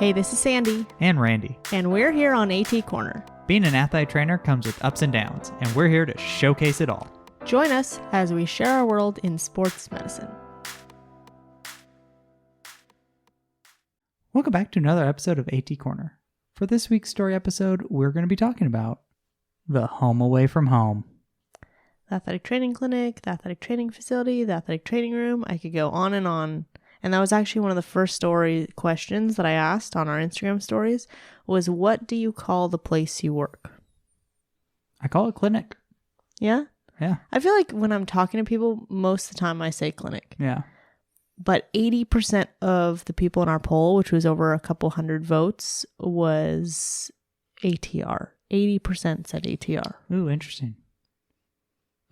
Hey, this is Sandy. And Randy. And we're here on AT Corner. Being an athlete trainer comes with ups and downs, and we're here to showcase it all. Join us as we share our world in sports medicine. Welcome back to another episode of AT Corner. For this week's story episode, we're going to be talking about the home away from home. The athletic training clinic, the athletic training facility, the athletic training room. I could go on. And that was actually one of the first story questions that I asked on our Instagram stories was, what do you call the place you work? I call it clinic. Yeah? Yeah. I feel like when I'm talking to people, most of the time I say clinic. Yeah. But 80% of the people in our poll, which was over a couple hundred votes, was ATR. 80% said ATR. Ooh, interesting.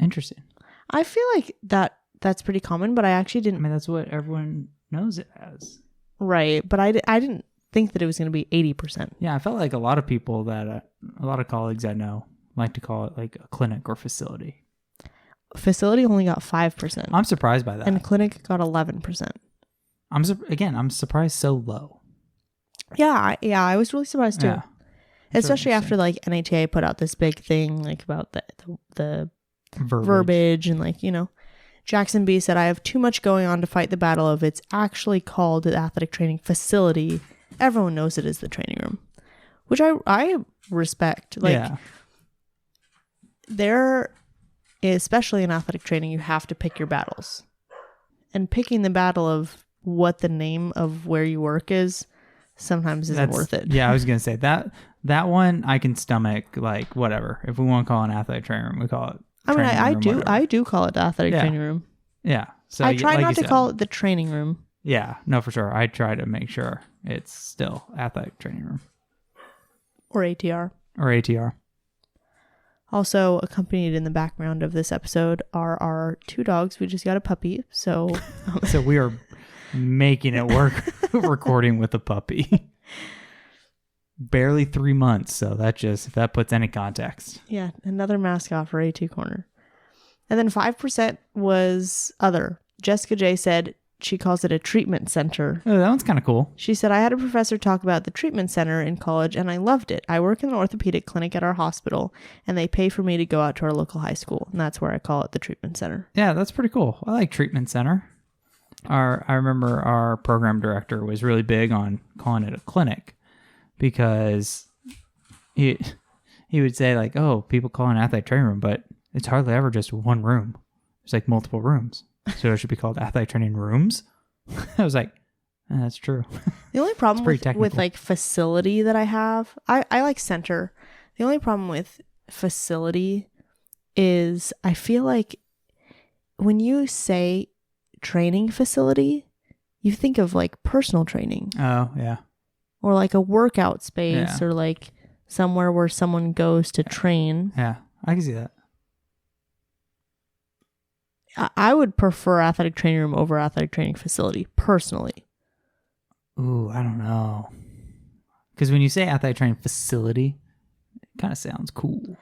Interesting. I feel like that's pretty common, but I actually didn't. I mean, that's what everyone knows it as. Right. But I didn't think that it was going to be 80%. Yeah, I felt like a lot of people a lot of colleagues I know like to call it like a clinic or facility. Facility only got 5%. I'm surprised by that. And clinic got 11%. I'm surprised so low. Yeah, I was really surprised too. Yeah. Especially after like NHA put out this big thing like about the verbiage and like, you know. Jackson B said, I have too much going on to fight the battle of it's actually called the athletic training facility. Everyone knows it is the training room, which I respect. Like, yeah. There, especially in athletic training, you have to pick your battles. And picking the battle of what the name of where you work is sometimes isn't worth it. Yeah, I was going to say that one I can stomach, like, whatever. If we want to call it an athletic training room, we call it. I do call it the athletic training room. Yeah. So I try not to call it the training room. Yeah, no, for sure. I try to make sure it's still athletic training room. Or ATR. Or ATR. Also, accompanied in the background of this episode are our two dogs. We just got a puppy, so... So we are making it work recording with a puppy. Barely 3 months, so if that puts any context. Yeah, another mascot for AT Corner. And then 5% was other. Jessica J said she calls it a treatment center. Oh, that one's kind of cool. She said, I had a professor talk about the treatment center in college, and I loved it. I work in an orthopedic clinic at our hospital, and they pay for me to go out to our local high school, and that's where I call it the treatment center. Yeah, that's pretty cool. I like treatment center. I remember our program director was really big on calling it a clinic. Because he would say like, oh, people call it an athletic training room, but it's hardly ever just one room. There's like multiple rooms. So it should be called athletic training rooms. I was like, that's true. The only problem with like facility that I have, I like center. The only problem with facility is I feel like when you say training facility, you think of like personal training. Oh, yeah. Or like a workout space or like somewhere where someone goes to train. Yeah, I can see that. I would prefer athletic training room over athletic training facility, personally. Ooh, I don't know. Because when you say athletic training facility, it kind of sounds cool.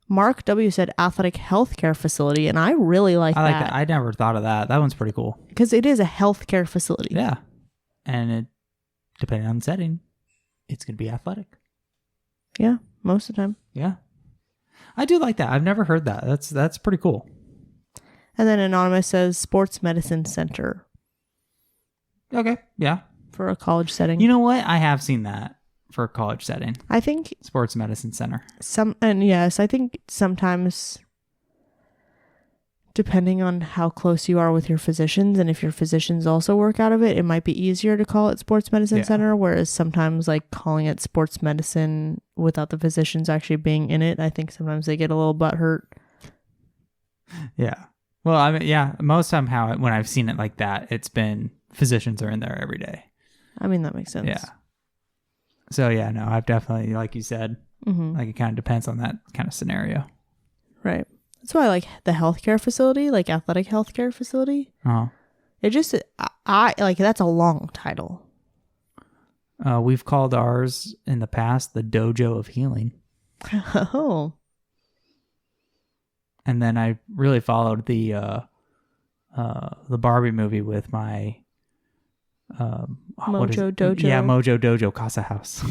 Marc W said athletic healthcare facility, and I really like that. I like that. I never thought of that. That one's pretty cool. Because it is a healthcare facility. Yeah. And it, depending on the setting, it's going to be athletic. Yeah, most of the time. Yeah. I do like that. I've never heard that. That's pretty cool. And then Anonymous says sports medicine center. Okay. Yeah. For a college setting. You know what? I have seen that for a college setting. I think sports medicine center. I think sometimes depending on how close you are with your physicians and if your physicians also work out of it, it might be easier to call it sports medicine center, whereas sometimes like calling it sports medicine without the physicians actually being in it, I think sometimes they get a little butthurt. Yeah. Well, I mean, yeah, most of the time when I've seen it like that, it's been physicians are in there every day. I mean, that makes sense. Yeah. So yeah, no, I've definitely, like you said, like it kind of depends on that kind of scenario. Right. That's why I like the healthcare facility, like athletic healthcare facility. Uh-huh. It just, I like, that's a long title. We've called ours in the past the Dojo of Healing. Oh. And then I really followed the Barbie movie with my Mojo Dojo. Yeah, Mojo Dojo Casa House.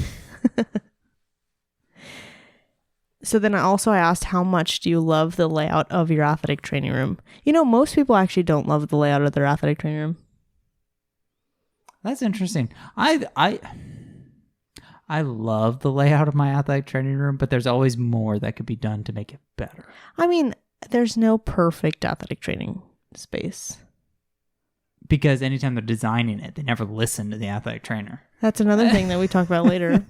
So then I asked, how much do you love the layout of your athletic training room? You know, most people actually don't love the layout of their athletic training room. That's interesting. I love the layout of my athletic training room, but there's always more that could be done to make it better. I mean, there's no perfect athletic training space. Because anytime they're designing it, they never listen to the athletic trainer. That's another thing that we talk about later.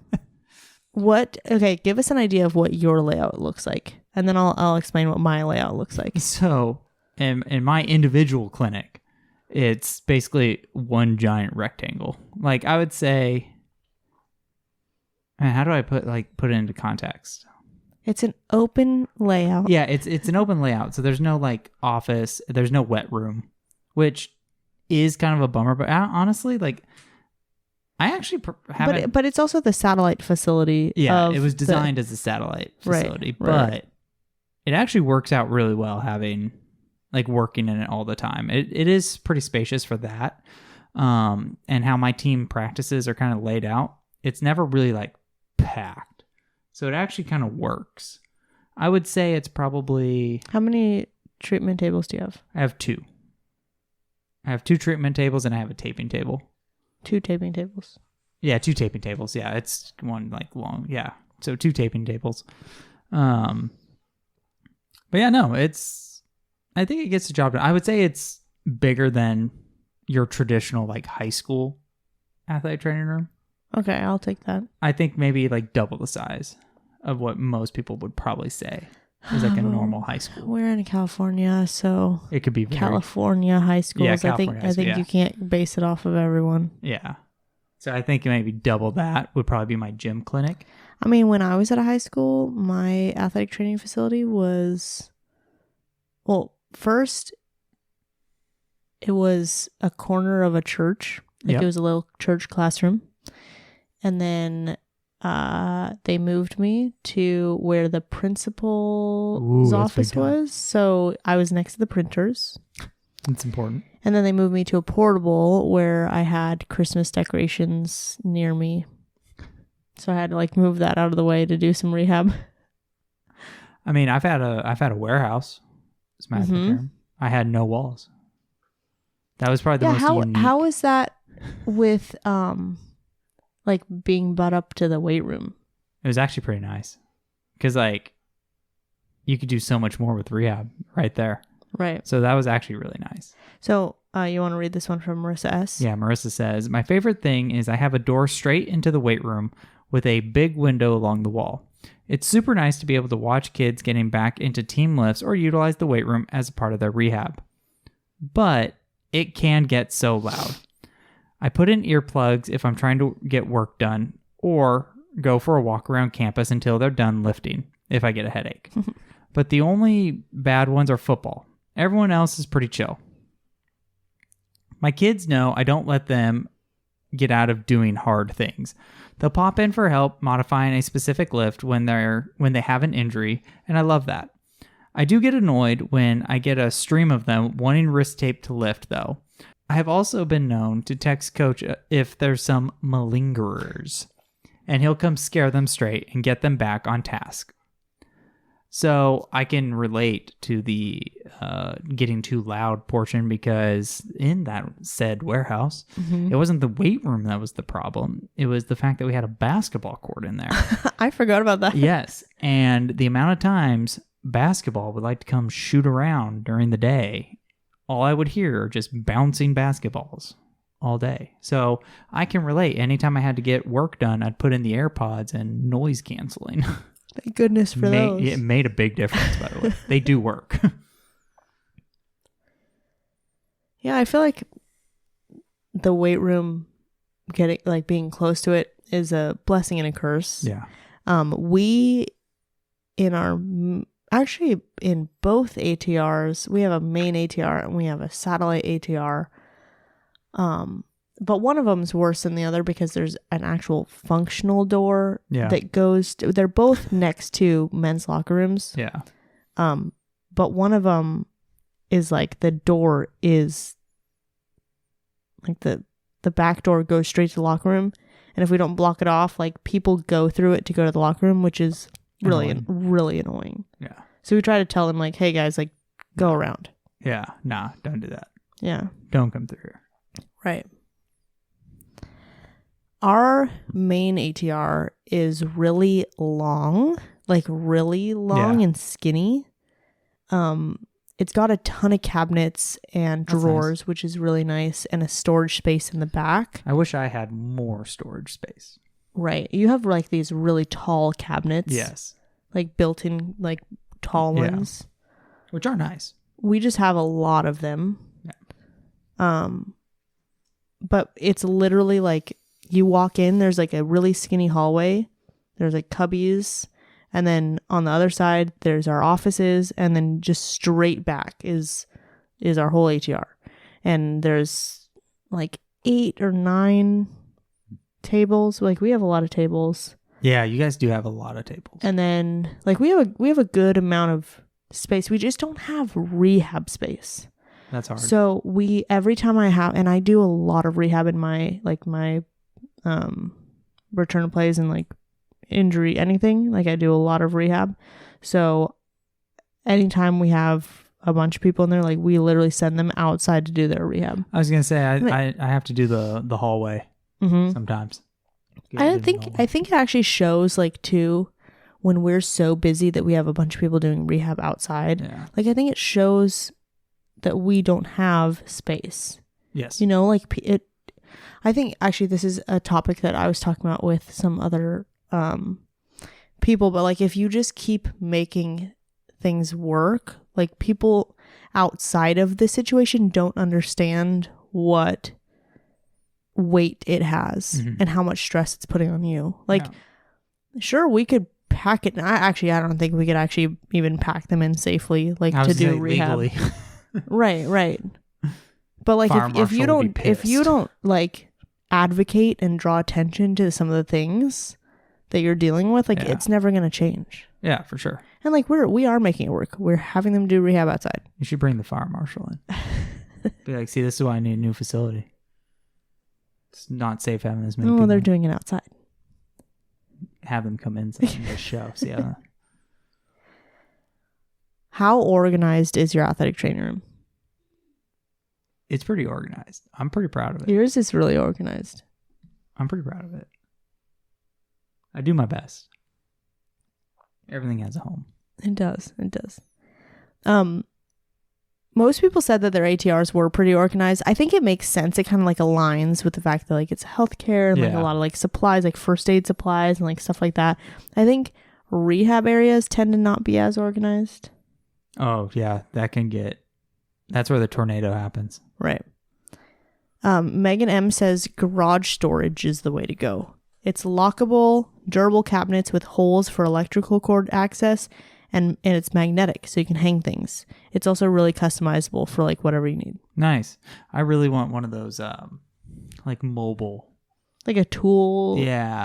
Okay, give us an idea of what your layout looks like, and then I'll explain what my layout looks like. So, in my individual clinic, it's basically one giant rectangle. Like, I would say, how do I put it into context? It's an open layout. Yeah, it's an open layout. So there's no like office, there's no wet room, which is kind of a bummer. But honestly, like, I actually haven't. But it's also the satellite facility. Yeah, it was designed as a satellite facility, but it actually works out really well having like working in it all the time. It is pretty spacious for that, and how my team practices are kind of laid out. It's never really like packed, so it actually kind of works. I would say it's probably. How many treatment tables do you have? I have 2. I have 2 treatment tables and I have a taping table. 2 taping tables. Yeah, 2 taping tables. Yeah, it's one like long. Yeah, so 2 taping tables. But yeah, no, I think it gets the job done. I would say it's bigger than your traditional like high school athletic training room. Okay, I'll take that. I think maybe like double the size of what most people would probably say is like a normal high school. We're in California, so it could be California high schools. Yeah, I think you can't base it off of everyone. Yeah. So I think maybe double that would probably be my gym clinic. I mean, when I was at a high school, my athletic training facility was, well, first it was a corner of a church. Like It was a little church classroom. And then they moved me to where the principal's office was. So I was next to the printers. That's important. And then they moved me to a portable where I had Christmas decorations near me. So I had to like move that out of the way to do some rehab. I mean, I've had a warehouse. As a matter of term. I had no walls. That was probably the most unique. How is that with like being brought up to the weight room? It was actually pretty nice because like you could do so much more with rehab right there. Right. So that was actually really nice. So you want to read this one from Marissa S? Yeah, Marissa says, my favorite thing is I have a door straight into the weight room with a big window along the wall. It's super nice to be able to watch kids getting back into team lifts or utilize the weight room as a part of their rehab. But it can get so loud. I put in earplugs if I'm trying to get work done or go for a walk around campus until they're done lifting if I get a headache. But the only bad ones are football. Everyone else is pretty chill. My kids know I don't let them get out of doing hard things. They'll pop in for help modifying a specific lift when they have an injury, and I love that. I do get annoyed when I get a stream of them wanting wrist tape to lift, though. I have also been known to text coach if there's some malingerers, and he'll come scare them straight and get them back on task. So I can relate to the getting too loud portion because in that said warehouse, it wasn't the weight room that was the problem. It was the fact that we had a basketball court in there. I forgot about that. Yes. And the amount of times basketball would like to come shoot around during the day, all I would hear are just bouncing basketballs all day. So I can relate. Anytime I had to get work done, I'd put in the AirPods and noise canceling. Thank goodness for those. It made a big difference, by the way. They do work. Yeah, I feel like the weight room, being close to it, is a blessing and a curse. Yeah. We actually in both ATRs, we have a main ATR and we have a satellite ATR. But one of them is worse than the other because there's an actual functional door that goes to, they're both next to men's locker rooms. Yeah. But one of them is like the door is like the the back door goes straight to the locker room. And if we don't block it off, like people go through it to go to the locker room, which is really annoying. Yeah. So we try to tell them like, hey guys, like go around. Yeah. Nah, don't do that. Yeah. Don't come through here. Right. Our main ATR is really long, like really long and skinny. It's got a ton of cabinets and drawers, nice. Which is really nice, and a storage space in the back. I wish I had more storage space. Right. You have like these really tall cabinets. Yes. Like built-in, like tall ones. Which are nice. We just have a lot of them. Yeah. But it's literally like you walk in, there's like a really skinny hallway. There's like cubbies. And then on the other side, there's our offices, and then just straight back is our whole ATR. And there's like 8 or 9 tables. Like we have a lot of tables. Yeah, you guys do have a lot of tables. And then like we have a good amount of space. We just don't have rehab space. That's hard. So every time I do a lot of rehab in my return to plays and like injury, anything, like I do a lot of rehab. So anytime we have a bunch of people in there, like we literally send them outside to do their rehab. I was gonna say I have to do the hallway sometimes. I think it actually shows like too when we're so busy that we have a bunch of people doing rehab outside. Yeah. Like I think it shows that we don't have space. Yes. You know, like I think actually this is a topic that I was talking about with some other people, but like if you just keep making things work, like people outside of the situation don't understand what weight it has and how much stress it's putting on you. Like sure, we could pack it. I don't think we could actually even pack them in safely, like to do rehab. Legally. right. But like if you don't like advocate and draw attention to some of the things that you're dealing with, like it's never going to change. Yeah, for sure. And like we are making it work. We're having them do rehab outside. You should bring the fire marshal in. Be like, see, this is why I need a new facility. It's not safe having this many people. They're doing it outside. Have them come in and just show. See how organized is your athletic training room? It's pretty organized. I'm pretty proud of it. Yours is really organized. I'm pretty proud of it. I do my best. Everything has a home. It does. Most people said that their ATRs were pretty organized. I think it makes sense. It kind of like aligns with the fact that like it's healthcare and like a lot of like supplies, like first aid supplies and like stuff like that. I think rehab areas tend to not be as organized. Oh yeah, that's where the tornado happens. Right. Meghan M says garage storage is the way to go. It's lockable, durable cabinets with holes for electrical cord access, and it's magnetic, so you can hang things. It's also really customizable for like whatever you need. Nice. I really want one of those like mobile, like a tool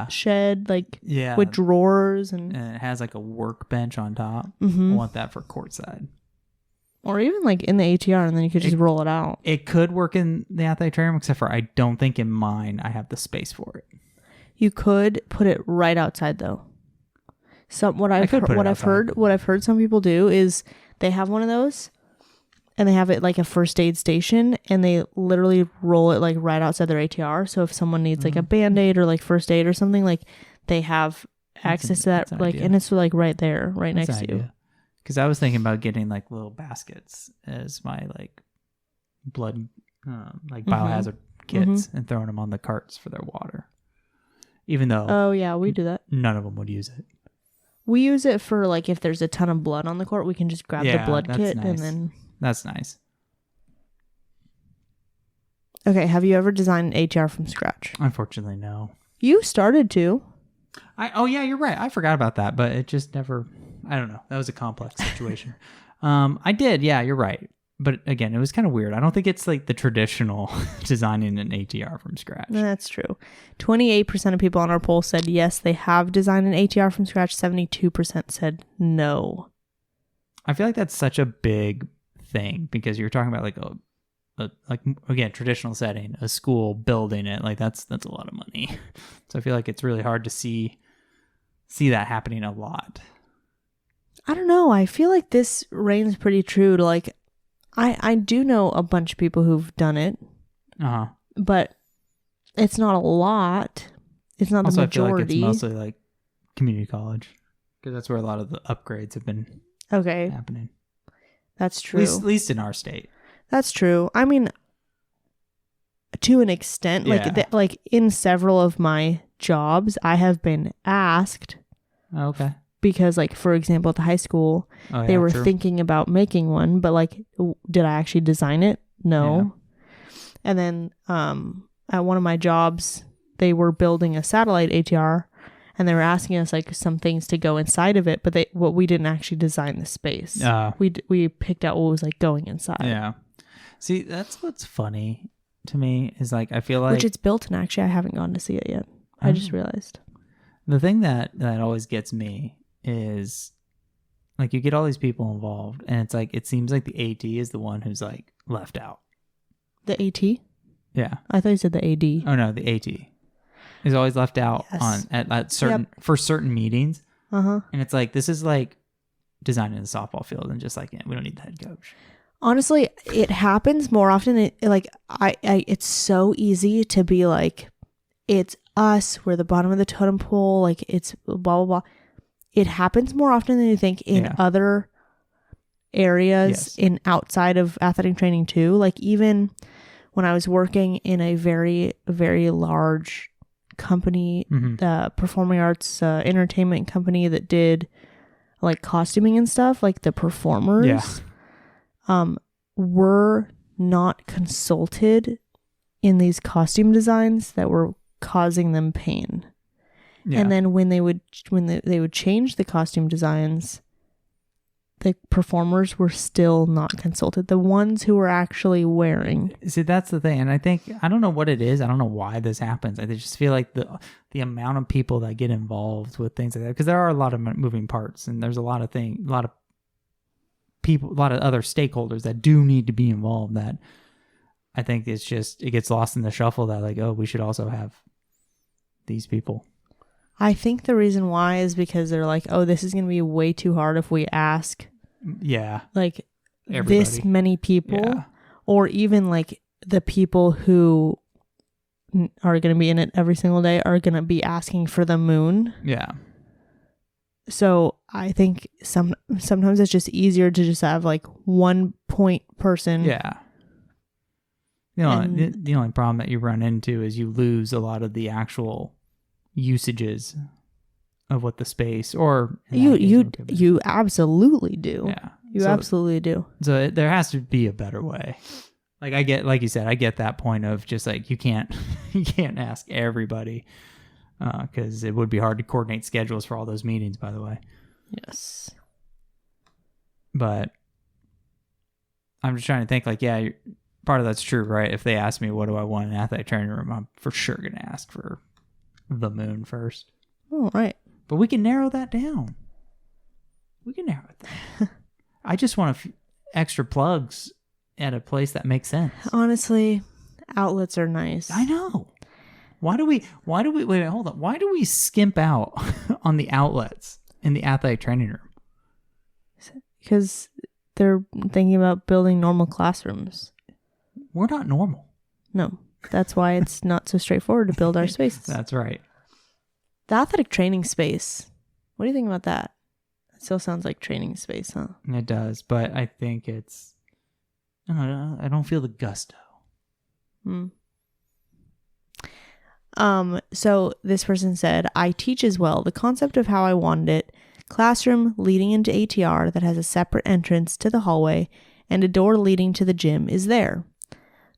shed, like with drawers and it has like a workbench on top. I want that for courtside. Or even like in the ATR, and then you could just roll it out. It could work in the athletic training room, except for I don't think in mine I have the space for it. You could put it right outside though. What I've heard some people do is they have one of those and they have it like a first aid station, and they literally roll it like right outside their ATR. So if someone needs like a Band-Aid or like first aid or something, like they have access to that, like, and it's like right there, right next to you. Because I was thinking about getting like little baskets as my like blood, like biohazard kits, and throwing them on the carts for their water. Even though, we do that. None of them would use it. We use it for like if there's a ton of blood on the court, we can just grab the blood kit and then. That's nice. Okay, have you ever designed an ATR from scratch? Unfortunately, no. You started to. You're right. I forgot about that, but it just never. I don't know. That was a complex situation. I did. Yeah, you're right. But again, it was kind of weird. I don't think it's like the traditional designing an ATR from scratch. That's true. 28% of people on our poll said yes, they have designed an ATR from scratch. 72% said no. I feel like that's such a big thing because you're talking about like like again, traditional setting, a school, building it, like that's a lot of money. So I feel like it's really hard to see that happening a lot. I don't know. I feel like this reigns pretty true to like, I do know a bunch of people who've done it, but it's not a lot. It's not also, the majority. I feel like it's mostly like community college because that's where a lot of the upgrades have been happening. That's true. At least in our state. That's true. I mean, to an extent, like in several of my jobs, I have been asked. Oh, okay. Because, like, for example, at the high school, they were thinking about making one, but like, did I actually design it? No. Yeah. And then at one of my jobs, they were building a satellite ATR, and they were asking us like some things to go inside of it, but we didn't actually design the space. We picked out what was like going inside. Yeah. See, that's what's funny to me is like I feel like which it's built, and actually I haven't gone to see it yet. I just realized. The thing that always gets me is like you get all these people involved, and it's like it seems like the AT is the one who's like left out. The AT? Yeah. I thought you said the AD. Oh no, the AT is always left out at certain for certain meetings. And it's like this is like designing the softball field, and just like we don't need the head coach. Honestly, it happens more often. It's so easy to be like, it's us. We're the bottom of the totem pole. Like it's blah blah blah. It happens more often than you think in other areas in outside of athletic training too. Like even when I was working in a very very large company, the performing arts entertainment company that did like costuming and stuff, like the performers. Were not consulted in these costume designs that were causing them pain. Yeah. And then when they would change the costume designs, the performers were still not consulted. The ones who were actually wearing. See, that's the thing. And I don't know what it is. I don't know why this happens. I just feel like the amount of people that get involved with things like that, because there are a lot of moving parts, and there's a lot of people, a lot of other stakeholders that do need to be involved, that I think it gets lost in the shuffle that like, oh, we should also have these people. I think the reason why is because they're like, oh, this is going to be way too hard if we ask like everybody. This many people, or even like the people who are going to be in it every single day are going to be asking for the moon. Yeah. So I think sometimes it's just easier to just have like one point person. Yeah. The only problem that you run into is you lose a lot of the actual usages of what the space or you absolutely do. Yeah. You absolutely do. So there has to be a better way. Like I get, like you said, I get that point of just like you can't ask everybody. Because it would be hard to coordinate schedules for all those meetings, by the way. Yes. But I'm just trying to think, like, part of that's true, right? If they ask me, what do I want in an athletic training room, I'm for sure going to ask for the moon first. Oh, right. But we can narrow that down. I just want extra plugs at a place that makes sense. Honestly, outlets are nice. I know. Why do we wait, hold on. Why do we skimp out on the outlets in the athletic training room? Because they're thinking about building normal classrooms. We're not normal. No. That's why it's not so straightforward to build our spaces. That's right. The athletic training space. What do you think about that? It still sounds like training space, huh? It does, but I think I don't feel the gusto. So this person said, I teach as well. The concept of how I wanted it, classroom leading into ATR that has a separate entrance to the hallway and a door leading to the gym is there.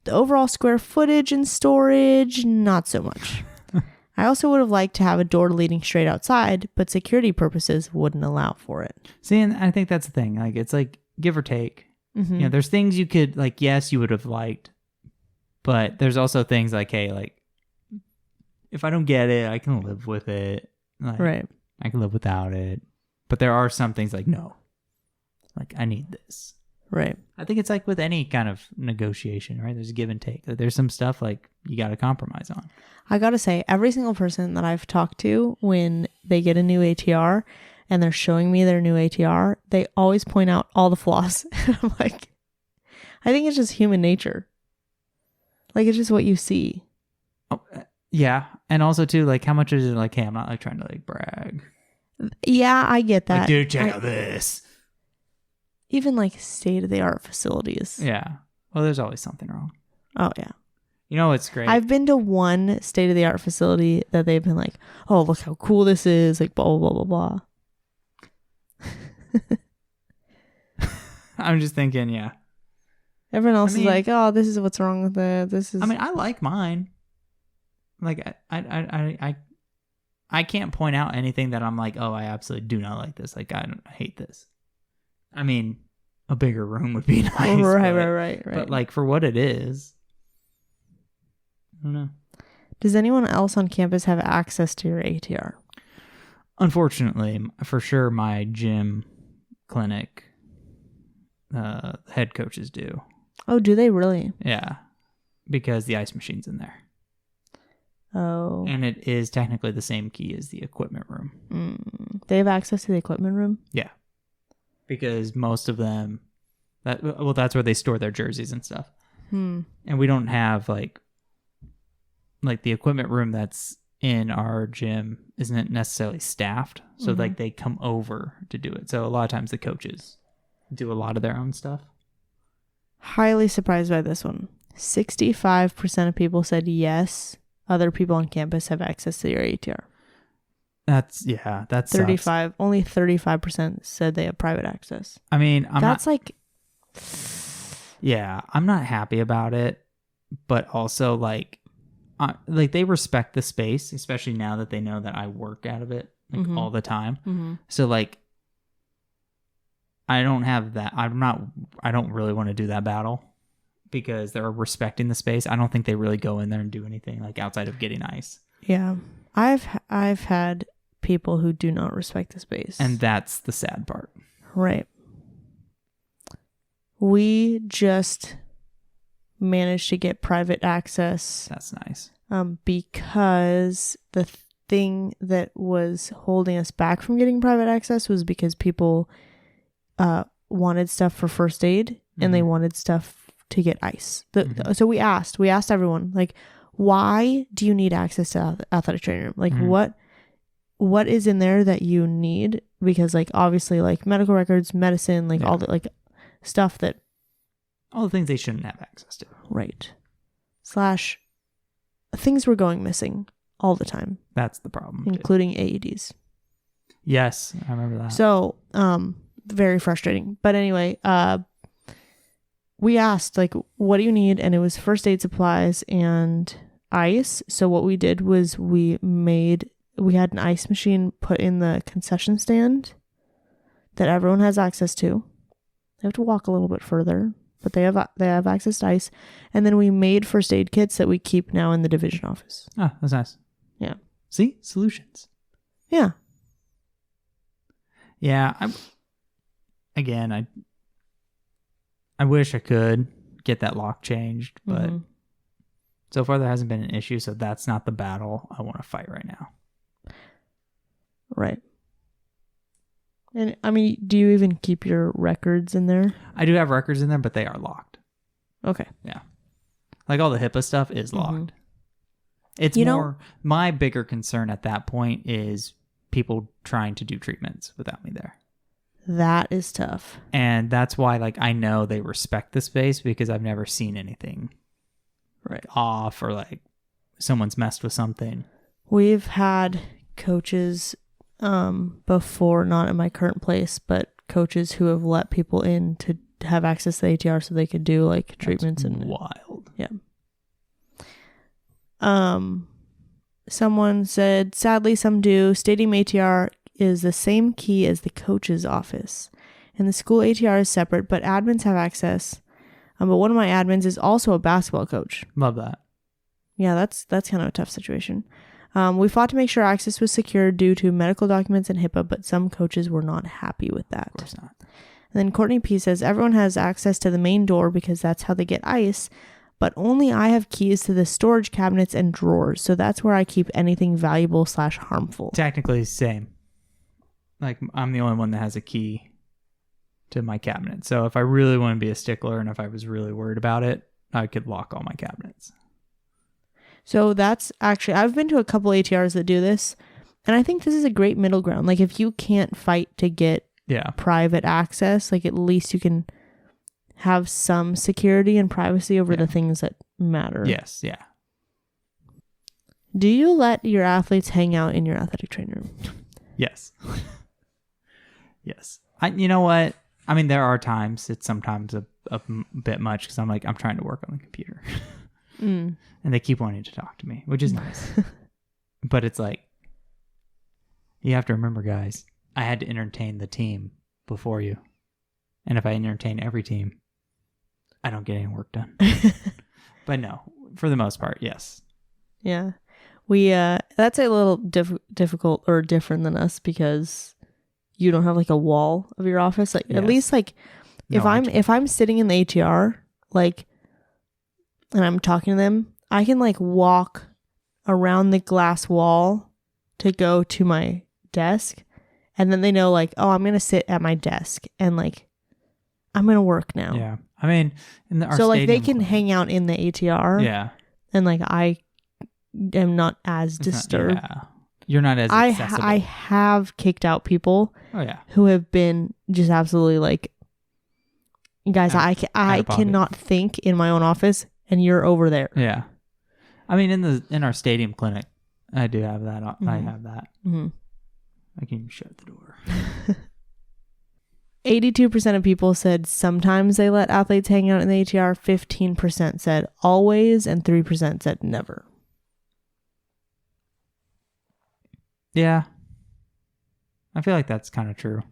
The overall square footage and storage, not so much. I also would have liked to have a door leading straight outside, but security purposes wouldn't allow for it. See, and I think that's the thing. Like, it's like give or take. Mm-hmm. You know, there's things you could, like, yes, you would have liked, but there's also things like, hey, like, if I don't get it, I can live with it. Like, right. I can live without it. But there are some things like, no. Like, I need this. Right. I think it's like with any kind of negotiation, right? There's a give and take. There's some stuff like you got to compromise on. I got to say, every single person that I've talked to when they get a new ATR and they're showing me their new ATR, they always point out all the flaws. I'm like, I think it's just human nature. Like, it's just what you see. Oh, yeah. And also, too, like, how much is it like, hey, I'm not like trying to like brag. Yeah, I get that. Like, dude, check out this. Even like state-of-the-art facilities. Yeah. Well, there's always something wrong. Oh, yeah. You know what's great? I've been to one state-of-the-art facility that they've been like, oh, look how cool this is. Like, blah, blah, blah, blah, blah. I'm just thinking, yeah. Everyone else is like, oh, this is what's wrong with it. This is. I mean, I like mine. Like, I can't point out anything that I'm like, oh, I absolutely do not like this. Like, I hate this. I mean, a bigger room would be nice. Right. But like for what it is, I don't know. Does anyone else on campus have access to your ATR? Unfortunately, for sure, my gym clinic head coaches do. Oh, do they really? Yeah, because the ice machine's in there. Oh. And it is technically the same key as the equipment room. They have access to the equipment room? Yeah. Because most of them, that's where they store their jerseys and stuff. And we don't have like the equipment room that's in our gym isn't necessarily staffed. So like they come over to do it. So a lot of times the coaches do a lot of their own stuff. Highly surprised by this one. 65% of people said yes. Other people on campus have access to your ATR. That's 35. Sucks. Only 35% said they have private access. I mean, I'm not happy about it, but also like they respect the space, especially now that they know that I work out of it like all the time. So like, I don't have that. I don't really want to do that battle because they're respecting the space. I don't think they really go in there and do anything like outside of getting ice. Yeah. I've had people who do not respect the space. And that's the sad part. Right. We just managed to get private access. That's nice. Because the thing that was holding us back from getting private access was because people wanted stuff for first aid and they wanted stuff to get ice. So we asked everyone, like, why do you need access to athletic training room? Like, what is in there that you need? Because like obviously like medical records, medicine, like all the like stuff that all the things they shouldn't have access to. Right. / things were going missing all the time. That's the problem. Including AEDs. Yes, I remember that. So, very frustrating. But anyway, we asked like, what do you need? And it was first aid supplies and ice. So what we did was we had an ice machine put in the concession stand that everyone has access to. They have to walk a little bit further, but they have access to ice. And then we made first aid kits that we keep now in the division office. Oh, that's nice. Yeah. See? Solutions. Yeah. Yeah. I wish I could get that lock changed, but so far there hasn't been an issue, so that's not the battle I want to fight right now. Right. And I mean, do you even keep your records in there? I do have records in there, but they are locked. Okay. Yeah. Like all the HIPAA stuff is locked. It's my bigger concern at that point is people trying to do treatments without me there. That is tough. And that's why like I know they respect the space because I've never seen anything off or like someone's messed with something. We've had coaches before, not in my current place, but coaches who have let people in to have access to the ATR so they could do like treatments. That's and wild. Yeah. Someone said, sadly some do. Stadium ATR is the same key as the coach's office, and the school ATR is separate, but admins have access. But one of my admins is also a basketball coach. Love that. Yeah, that's kind of a tough situation. We fought to make sure access was secure due to medical documents and HIPAA, but some coaches were not happy with that. Of course not. And then Courtney P says, everyone has access to the main door because that's how they get ice, but only I have keys to the storage cabinets and drawers. So that's where I keep anything valuable / harmful. Technically, same. Like, I'm the only one that has a key to my cabinet. So if I really want to be a stickler and if I was really worried about it, I could lock all my cabinets. So that's actually, I've been to a couple ATRs that do this, and I think this is a great middle ground. Like, if you can't fight to get private access, like, at least you can have some security and privacy over the things that matter. Yes, yeah. Do you let your athletes hang out in your athletic training room? Yes. Yes. You know what? I mean, there are times, it's sometimes a bit much because I'm trying to work on the computer. And they keep wanting to talk to me, which is nice. But it's like, you have to remember, guys, I had to entertain the team before you. And if I entertain every team, I don't get any work done. But no, for the most part, yes. Yeah. We, that's a little difficult or different than us because you don't have like a wall of your office. Like, at least like if I'm sitting in the ATR, like, and I'm talking to them, I can like walk around the glass wall to go to my desk. And then they know like, oh, I'm going to sit at my desk and like, I'm going to work now. Yeah. I mean, so like they can hang out in the ATR. Yeah. And like, I am not as disturbed. You're not as accessible. I have kicked out people who have been just absolutely like, guys, I cannot think in my own office. And you're over there. Yeah. I mean, in our stadium clinic, I do have that. I have that. Mm-hmm. I can shut the door. 82% of people said sometimes they let athletes hang out in the ATR. 15% said always. And 3% said never. Yeah. I feel like that's kind of true.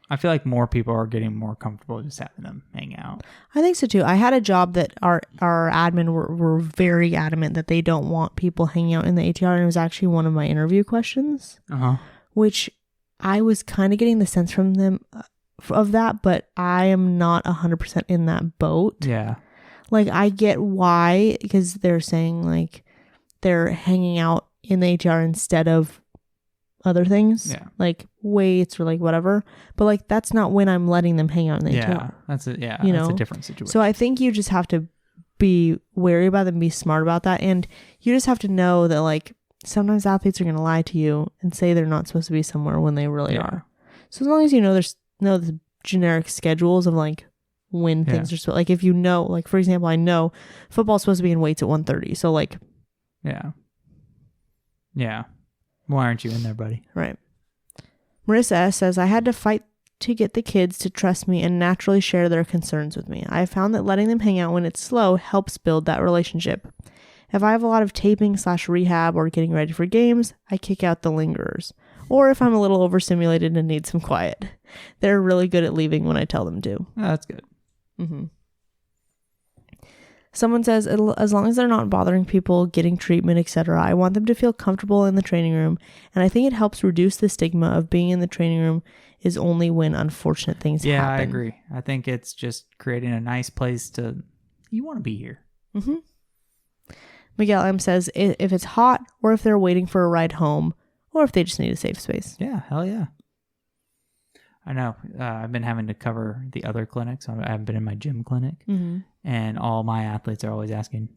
I feel like more people are getting more comfortable just having them hang out. I think so too. I had a job that our admin were very adamant that they don't want people hanging out in the ATR. And it was actually one of my interview questions, which I was kind of getting the sense from them of that, but I am not 100% in that boat. Yeah. Like, I get why, because they're saying like they're hanging out in the ATR instead of other things, like weights or like whatever, but like that's not when I'm letting them hang out in the ATR. That's a different situation. So I think you just have to be wary about them, be smart about that, and you just have to know that like sometimes athletes are going to lie to you and say they're not supposed to be somewhere when they really are. So as long as you know the generic schedules of like when things are supposed, like if you know, like for example, I know football's supposed to be in weights at 1:30, so like why aren't you in there, buddy? Right. Marissa S says, I had to fight to get the kids to trust me and naturally share their concerns with me. I found that letting them hang out when it's slow helps build that relationship. If I have a lot of taping / rehab or getting ready for games, I kick out the lingerers. Or if I'm a little overstimulated and need some quiet. They're really good at leaving when I tell them to. Oh, that's good. Mm-hmm. Someone says, as long as they're not bothering people, getting treatment, etc., I want them to feel comfortable in the training room, and I think it helps reduce the stigma of being in the training room is only when unfortunate things happen. Yeah, I agree. I think it's just creating a nice place you want to be here. Mm-hmm. Miguel M says, if it's hot, or if they're waiting for a ride home, or if they just need a safe space. Yeah, hell yeah. I know. I've been having to cover the other clinics. I haven't been in my gym clinic. Mm-hmm. And all my athletes are always asking,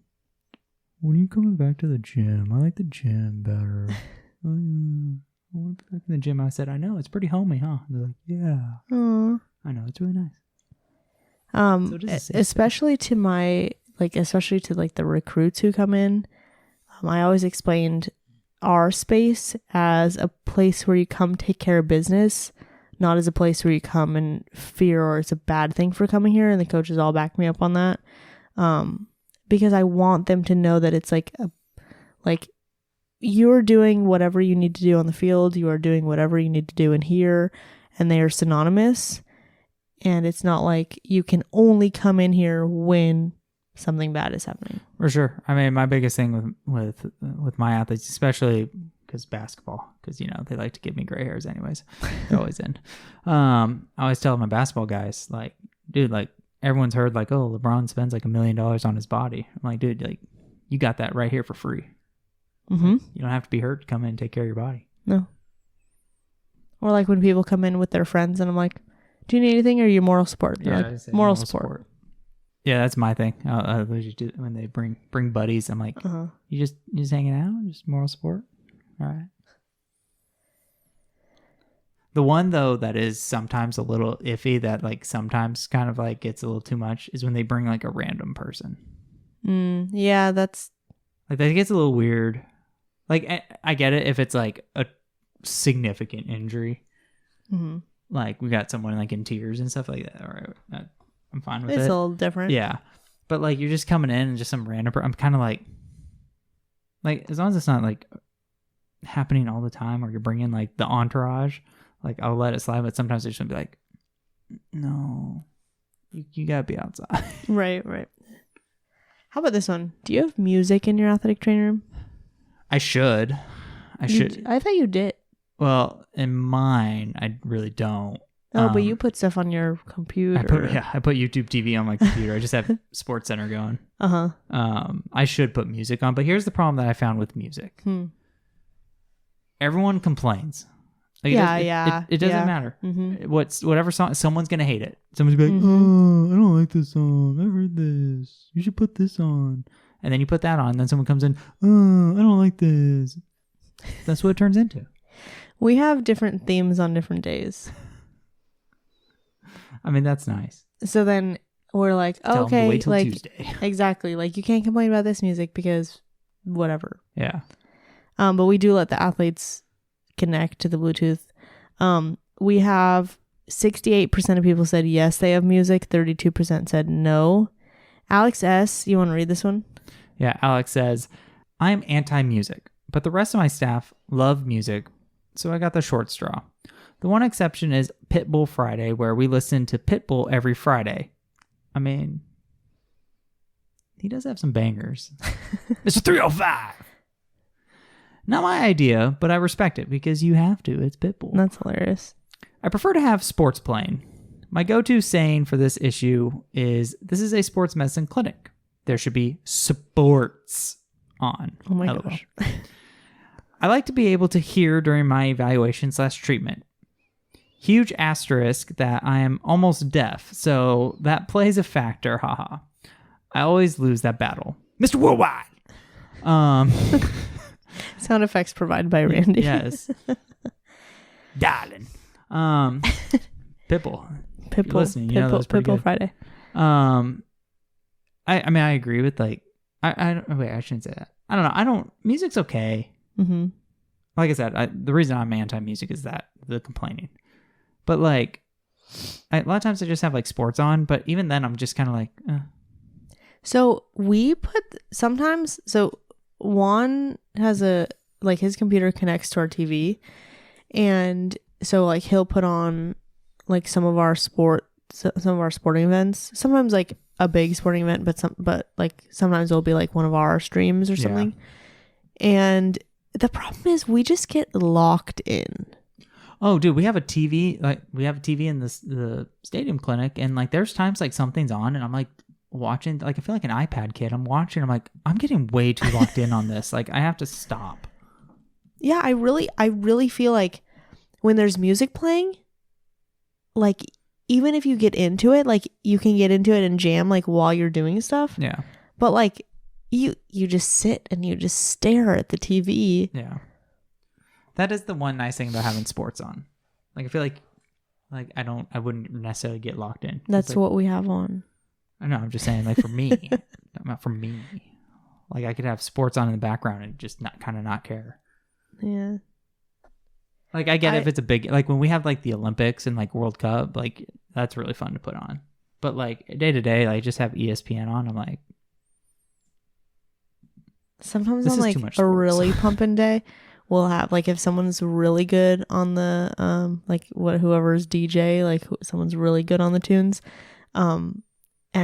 when are you coming back to the gym? I like the gym better. I want to be back in the gym. I said, I know. It's pretty homey, huh? And they're like, yeah. Aww. I know. It's really nice. Especially to the recruits who come in. I always explained our space as a place where you come take care of business, not as a place where you come and fear or it's a bad thing for coming here. And the coaches all back me up on that. Because I want them to know that it's like you're doing whatever you need to do on the field. You are doing whatever you need to do in here, and they are synonymous. And it's not like you can only come in here when something bad is happening. For sure. I mean, my biggest thing with my athletes, especially because basketball, because they like to give me gray hairs anyways. They're always in. I always tell my basketball guys, like, dude, like everyone's heard like, oh, LeBron spends like $1 million on his body. I'm like, dude, like you got that right here for free. Mm-hmm. You don't have to be hurt to come in and take care of your body. No. Or like when people come in with their friends and I'm like, do you need anything, or are you moral support? Yeah, like, moral support. Yeah, that's my thing. I usually do when they bring buddies. I'm like, you just hanging out, just moral support. All right. The one though that is sometimes a little iffy, that like sometimes kind of like gets a little too much, is when they bring like a random person. Yeah, that's like that gets a little weird. Like I get it if it's like a significant injury. Mm-hmm. Like we got someone like in tears and stuff like that. All right, I'm fine with it. It's a little different. Yeah, but like you're just coming in and just some random. I'm kind of like as long as it's not like happening all the time, or you're bringing like the entourage, like I'll let it slide. But sometimes it's just gonna be like, no, you gotta be outside. Right. How about this one? Do you have music in your athletic training room? I should. I thought you did. Well, in mine, I really don't. Oh, but you put stuff on your computer. I put YouTube TV on my computer. I just have Sports Center going. I should put music on, but here's the problem that I found with music. Everyone complains. Like it doesn't matter. Mm-hmm. Whatever song, someone's gonna hate it. Someone's gonna be like, oh, I don't like this song. I heard this. You should put this on. And then you put that on, and then someone comes in, oh, I don't like this. That's what it turns into. We have different themes on different days. I mean, that's nice. So then we're like, okay, wait till like Tuesday. Exactly. Like you can't complain about this music because whatever. Yeah. But we do let the athletes connect to the Bluetooth. We have 68% of people said yes, they have music. 32% said no. Alex S, you want to read this one? Yeah. Alex says, I'm anti-music, but the rest of my staff love music. So I got the short straw. The one exception is Pitbull Friday, where we listen to Pitbull every Friday. I mean, he does have some bangers. Mr. 305. Not my idea, but I respect it because you have to. It's Pitbull. That's hilarious. I prefer to have sports playing. My go-to saying for this issue is, this is a sports medicine clinic. There should be sports on. Oh my gosh. I like to be able to hear during my evaluation/treatment. Huge asterisk that I am almost deaf, so that plays a factor, haha. I always lose that battle. Mr. Worldwide! Sound effects provided by Randy. Yes. Darling. Pitbull. Listening, you know that was pretty Pitbull good. Friday. I mean, I agree with like, I shouldn't say that. I don't know. Music's okay. Mm-hmm. Like I said, the reason I'm anti-music is that the complaining. But like, a lot of times I just have like sports on, but even then I'm just kind of like, So we put sometimes, so Juan has his computer connects to our TV, and so like he'll put on like some of our sporting events. Sometimes like a big sporting event, but like sometimes it'll be like one of our streams or something. Yeah. And the problem is we just get locked in. Oh, dude, we have a TV. Like we have a TV in the stadium clinic, and like there's times like something's on, and I'm like watching. Like I feel like an iPad kid. I'm watching. I'm like, I'm getting way too locked in on this. Like I have to stop. Yeah, I really feel like when there's music playing, like even if you get into it, like you can get into it and jam like while you're doing stuff. Yeah. But like you just sit and you just stare at the TV. Yeah. That is the one nice thing about having sports on. Like I feel like I wouldn't necessarily get locked in. That's like, what we have on. I know, I'm just saying like for me. Not for me. Like I could have sports on in the background and just not care. Yeah. Like I get if it's a big, like when we have like the Olympics and like World Cup, like that's really fun to put on. But like day to day, like just have ESPN on. I'm like, sometimes on like a really pumping day, we'll have like if someone's really good on the like whoever's DJ, like someone's really good on the tunes, and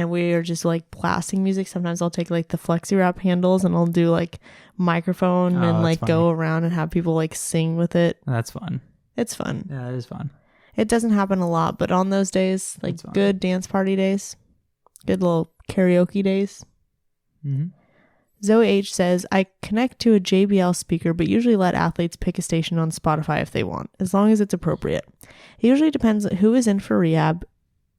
we are just like blasting music. Sometimes I'll take like the flexi wrap handles and I'll do like microphone and like go around and have people like sing with it. That's fun. It's fun. Yeah, it is fun. It doesn't happen a lot, but on those days, like good dance party days, good little karaoke days. Mm-hmm. Zoe H says, I connect to a JBL speaker, but usually let athletes pick a station on Spotify if they want, as long as it's appropriate. It usually depends on who is in for rehab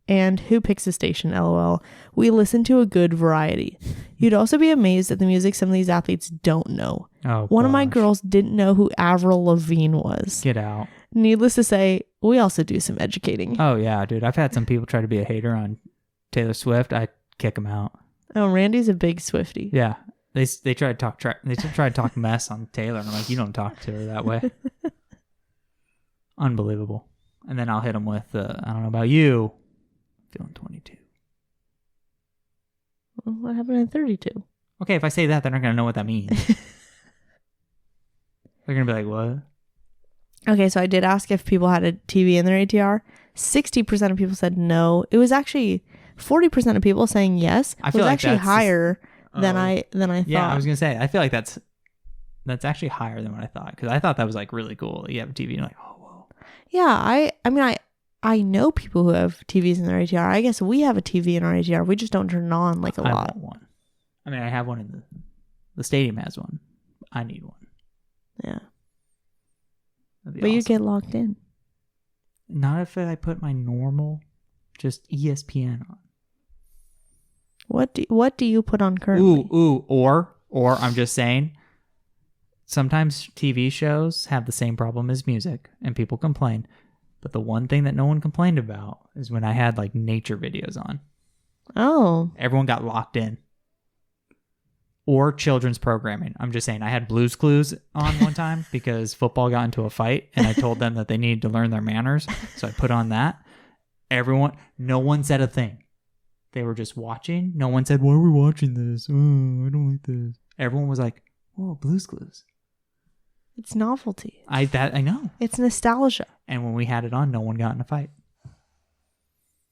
and who picks a station, lol. We listen to a good variety. You'd also be amazed at the music some of these athletes don't know. One of my girls didn't know who Avril Lavigne was. Get out. Needless to say, we also do some educating. Oh, yeah, dude. I've had some people try to be a hater on Taylor Swift. I kick them out. Oh, Randy's a big Swiftie. Yeah. They try to talk they try to talk mess on Taylor, and I'm like, you don't talk to her that way. Unbelievable. And then I'll hit them with, I don't know about you, feeling 22. Well, what happened at 32? Okay, if I say that, they're not going to know what that means. They're going to be like, what? Okay, so I did ask if people had a TV in their ATR. 60% of people said no. It was actually 40% of people saying yes. I feel was like actually that's higher than I thought. Yeah, I was gonna say. I feel like that's actually higher than what I thought, because I thought that was like really cool. You have a TV, and you're like, oh, whoa. Yeah, I know people who have TVs in their ATR. I guess we have a TV in our ATR. We just don't turn it on like a lot. I want one. I mean, I have one in the stadium has one. I need one. Yeah. But awesome. You get locked in. Not if I put my normal, just ESPN on. What do you put on currently? Or I'm just saying, sometimes TV shows have the same problem as music, and people complain. But the one thing that no one complained about is when I had like nature videos on. Oh. Everyone got locked in. Or children's programming. I'm just saying, I had Blue's Clues on one time because football got into a fight, and I told them that they needed to learn their manners. So I put on that. No one said a thing. They were just watching. No one said, why are we watching this? Oh, I don't like this. Everyone was like, oh, Blue's Clues. It's novelty. I know. It's nostalgia. And when we had it on, no one got in a fight.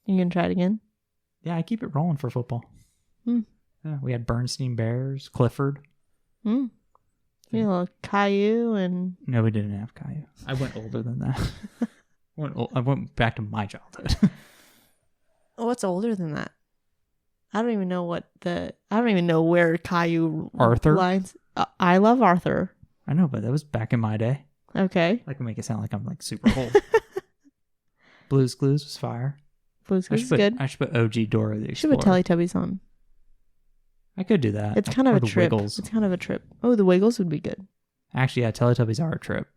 You gonna try it again? Yeah, I keep it rolling for football. Yeah, we had Bernstein Bears, Clifford. You know, Caillou and... No, we didn't have Caillou. I went older than that. I went back to my childhood. What's older than that? I don't even know where Caillou Arthur lines. I love Arthur. I know, but that was back in my day. Okay. I can make it sound like I'm like super old. Blue's Clues was fire. Blue's Clues is good. I should put OG Dora the Explorer. Should put Teletubbies on. I could do that. It's kind of a trip. Wiggles. It's kind of a trip. Oh, the Wiggles would be good. Actually, yeah, Teletubbies are a trip.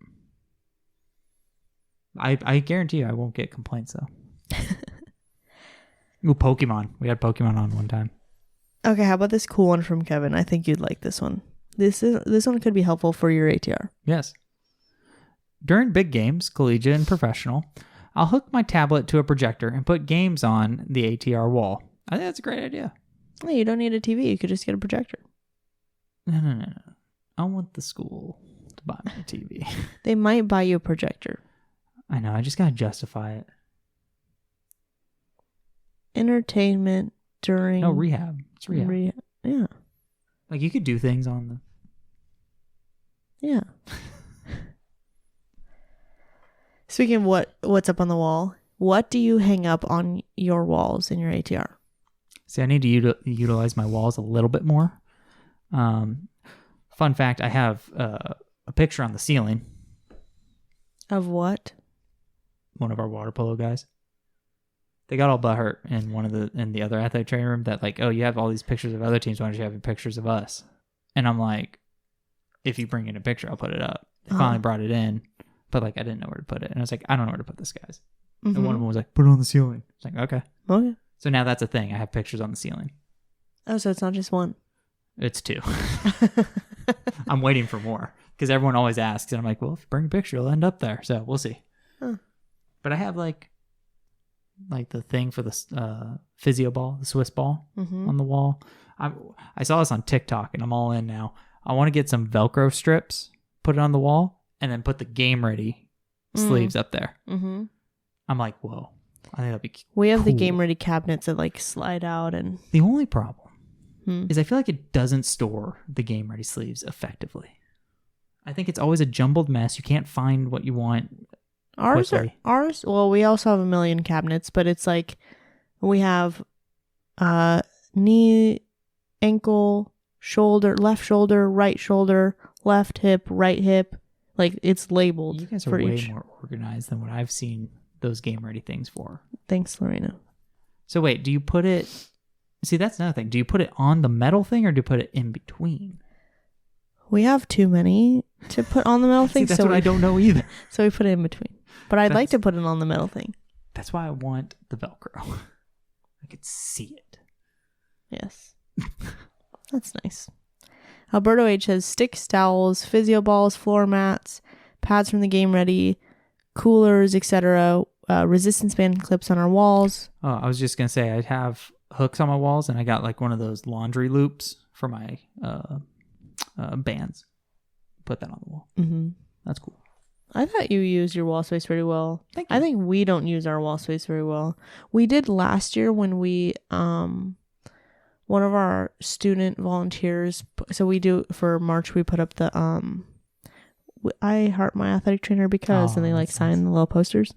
I guarantee you I won't get complaints though. Ooh, Pokemon. We had Pokemon on one time. Okay, how about this cool one from Kevin? I think you'd like this one. This one could be helpful for your ATR. Yes. During big games, collegiate and professional, I'll hook my tablet to a projector and put games on the ATR wall. I think that's a great idea. Yeah, you don't need a TV. You could just get a projector. No. I want the school to buy me a TV. They might buy you a projector. I know. I just got to justify it. Entertainment during... No, rehab. It's rehab. Yeah. Like, you could do things on the... Yeah. Speaking of what's up on the wall, what do you hang up on your walls in your ATR? See, I need to utilize my walls a little bit more. Fun fact, I have a picture on the ceiling. Of what? One of our water polo guys. They got all butthurt in the other athletic training room that like, oh, you have all these pictures of other teams. Why don't you have pictures of us? And I'm like, if you bring in a picture, I'll put it up. They finally brought it in, but like I didn't know where to put it. And I was like, I don't know where to put this, guys. And one of them was like, put it on the ceiling. It's like, okay. Okay. So now that's a thing. I have pictures on the ceiling. Oh, so it's not just one. It's two. I'm waiting for more because everyone always asks. And I'm like, well, if you bring a picture, it'll end up there. So we'll see. Huh. But I have like the thing for the physio ball, the Swiss ball on the wall. I saw this on TikTok and I'm all in now. I want to get some Velcro strips, put it on the wall, and then put the game ready sleeves up there. Mm-hmm. I'm like, whoa. I think that'd be We have the game ready cabinets that like slide out and... The only problem is I feel like it doesn't store the game ready sleeves effectively. I think it's always a jumbled mess. You can't find what you want. Ours. Well, we also have a million cabinets, but it's like we have knee, ankle, shoulder, left shoulder, right shoulder, left hip, right hip. Like it's labeled. You guys are way more organized than what I've seen those game ready things for. Thanks, Lorena. So wait, do you put it? See, that's another thing. Do you put it on the metal thing or do you put it in between? We have too many to put on the metal thing. That's what I don't know either. So we put it in between. But I'd like to put it on the metal thing. That's why I want the Velcro. I could see it. Yes. That's nice. Alberto H has sticks, towels, physio balls, floor mats, pads from the game ready, coolers, etc. Resistance band clips on our walls. Oh, I was just going to say, I'd have hooks on my walls, and I got like one of those laundry loops for my bands. Put that on the wall. Mm-hmm. That's cool. I thought you used your wall space very well. Thank you. I think we don't use our wall space very well. We did last year when we, one of our student volunteers, so we do, for March, we put up the, I heart my athletic trainer because, and they like sign the little posters.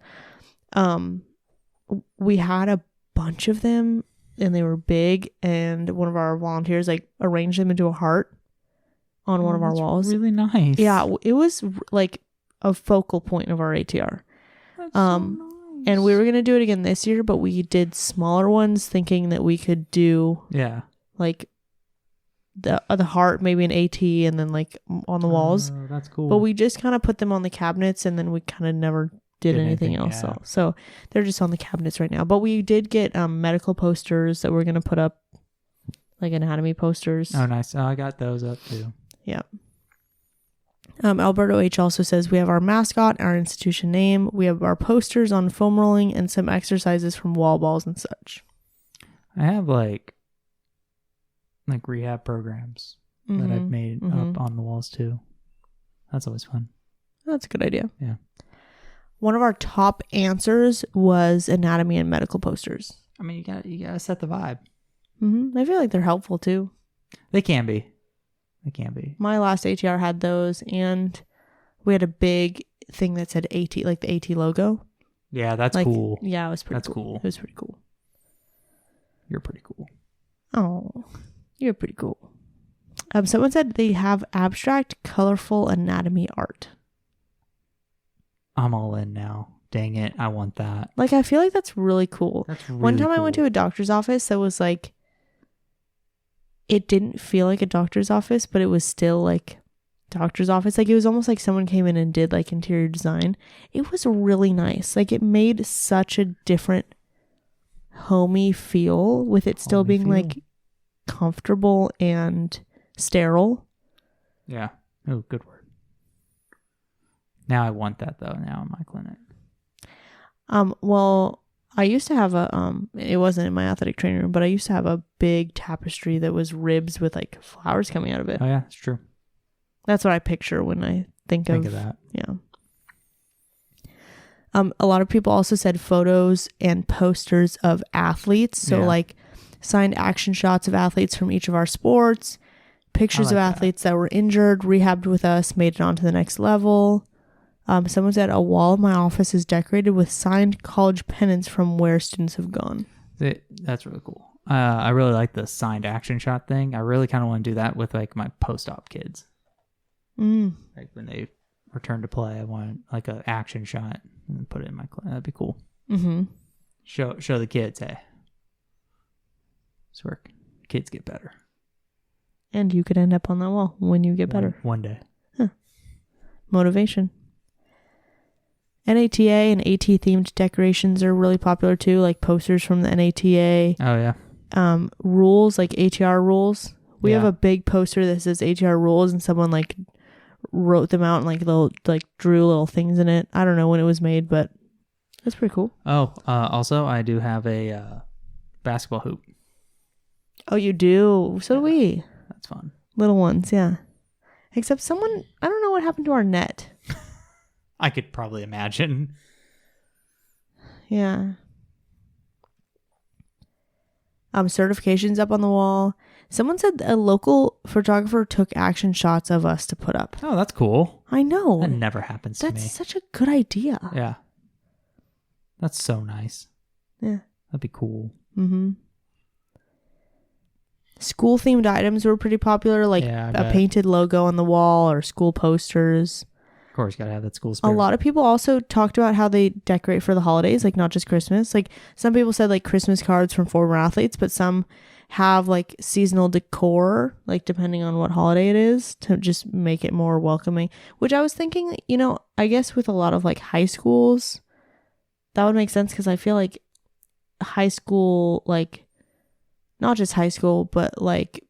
We had a bunch of them and they were big, and one of our volunteers like arranged them into a heart on one of our walls. Really nice. Yeah, it was like a focal point of our ATR. That's so nice. And we were gonna do it again this year, but we did smaller ones, thinking that we could do like the heart, maybe an AT, and then like on the walls. Oh, that's cool. But we just kind of put them on the cabinets, and then we kind of never did anything else. Yeah. So they're just on the cabinets right now. But we did get medical posters that we're gonna put up, like anatomy posters. Oh, nice. Oh, I got those up too. Yeah. Alberto H also says we have our mascot, our institution name, we have our posters on foam rolling, and some exercises from wall balls and such. I have like rehab programs that I've made up on the walls too. That's always fun. That's a good idea. Yeah. One of our top answers was anatomy and medical posters. I mean, you gotta set the vibe. I feel like they're helpful too. They can be. They can be. My last ATR had those, and we had a big thing that said AT, like the AT logo. Yeah, that's like, cool. Yeah, it was pretty That's cool. cool. It was pretty cool. You're pretty cool. Oh, you're pretty cool. Someone said they have abstract, colorful anatomy art. I'm all in now. Dang it. I want that. Like, I feel like that's really cool. That's really One time cool. I went to a doctor's office that was like, it didn't feel like a doctor's office, but it was still like doctor's office. Like, it was almost like someone came in and did like interior design. It was really nice. Like, it made such a different homey feel with it still being like comfortable and sterile. Yeah. Oh, good word. Now I want that though, now in my clinic. Well, I used to have a, it wasn't in my athletic training room, but I used to have a big tapestry that was ribs with like flowers coming out of it. Oh yeah, it's true. That's what I picture when I think of that. Yeah. A lot of people also said photos and posters of athletes. So like signed action shots of athletes from each of our sports, pictures of athletes that were injured, rehabbed with us, made it on to the next level. Someone said a wall of my office is decorated with signed college pennants from where students have gone. That's really cool. I really like the signed action shot thing. I really kind of want to do that with like my post-op kids. Like when they return to play, I want like an action shot and put it in my class. That'd be cool. Show the kids, hey, it's work. Kids get better. And you could end up on that wall when you get better. One day. Motivation. NATA and AT themed decorations are really popular too, like posters from the NATA. Oh yeah. Rules, like ATR rules. We have a big poster that says ATR rules, and someone like wrote them out and like little drew little things in it. I don't know when it was made, but that's pretty cool. Oh, also I do have a basketball hoop. Oh, you do? So do we. That's fun. Little ones, yeah. Except someone, I don't know what happened to our net. I could probably imagine. Yeah. Certifications up on the wall. Someone said a local photographer took action shots of us to put up. Oh, that's cool. I know. That never happens to me. That's such a good idea. Yeah. That's so nice. Yeah. That'd be cool. Mm-hmm. School themed items were pretty popular, like a painted logo on the wall or school posters. Of course, gotta have that school spirit. A lot of people also talked about how they decorate for the holidays, like not just Christmas. Like some people said like Christmas cards from former athletes, but some have like seasonal decor, like depending on what holiday it is, to just make it more welcoming. Which I was thinking, you know, I guess with a lot of like high schools, that would make sense because I feel like high school, like not just high school, but like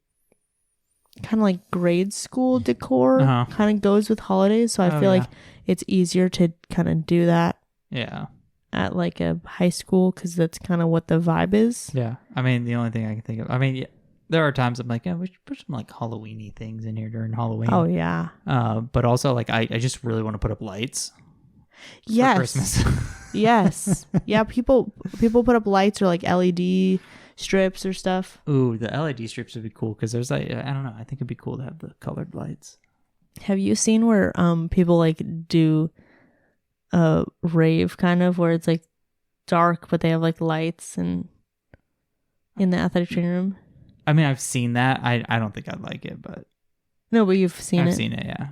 kind of like grade school decor kind of goes with holidays. So I feel like it's easier to kind of do that. Yeah. At like a high school because that's kind of what the vibe is. Yeah. I mean, the only thing I can think of, I mean, there are times I'm like, yeah, we should put some like Halloween-y things in here during Halloween. Oh, yeah. But also like, I just really want to put up lights. Yes. For Christmas. Yes. Yeah. People put up lights or like LED strips or stuff. Ooh, the LED strips would be cool because there's like, I don't know. I think it'd be cool to have the colored lights. Have you seen where people like do a rave kind of where it's like dark but they have like lights and in the athletic training room? I mean, I've seen that. I don't think I'd like it, but no, but you've seen it. I've seen it, yeah.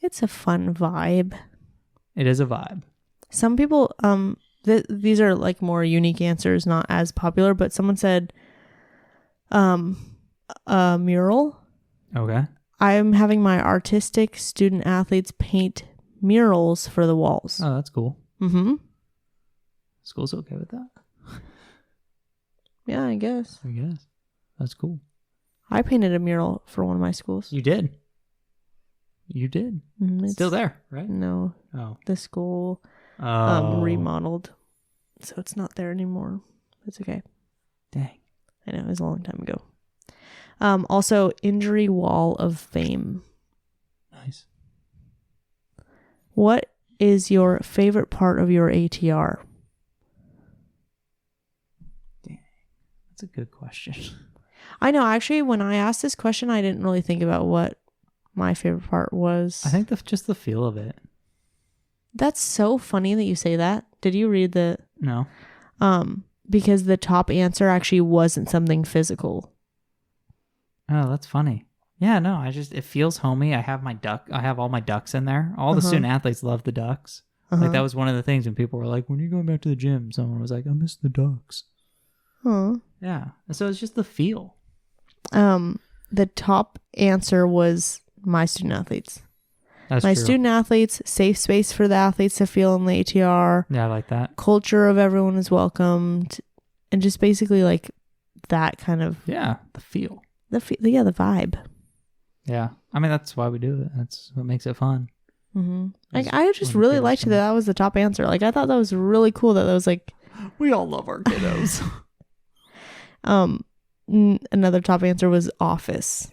It's a fun vibe. It is a vibe. Some people these are like more unique answers, not as popular, but someone said a mural. Okay. I'm having my artistic student athletes paint murals for the walls. Oh, that's cool. Mm-hmm. School's okay with that? Yeah, I guess. That's cool. I painted a mural for one of my schools. You did? It's still there, right? No. Oh. The school remodeled. So it's not there anymore. It's okay. Dang. I know, it was a long time ago. Also, Injury Wall of Fame. Nice. What is your favorite part of your ATR? Dang. That's a good question. I know. Actually, when I asked this question, I didn't really think about what my favorite part was. I think just the feel of it. That's so funny that you say that. Did you read the... No. Because the top answer actually wasn't something physical. Oh, that's funny. Yeah, no, it feels homey. I have all my ducks in there. All the student athletes love the ducks. Like that was one of the things when people were like, when are you going back to the gym? Someone was like, I miss the ducks. Huh. Yeah. So it's just the feel. The top answer was my student athletes. That's my true. Student athletes, safe space for the athletes to feel in the ATR. Yeah, I like that. Culture of everyone is welcomed. And just basically like that kind of... Yeah, the feel. The vibe. Yeah. I mean, that's why we do it. That's what makes it fun. Mm-hmm. Like, I just really liked that was the top answer. Like, I thought that was really cool that was like... We all love our kiddos. Another top answer was office.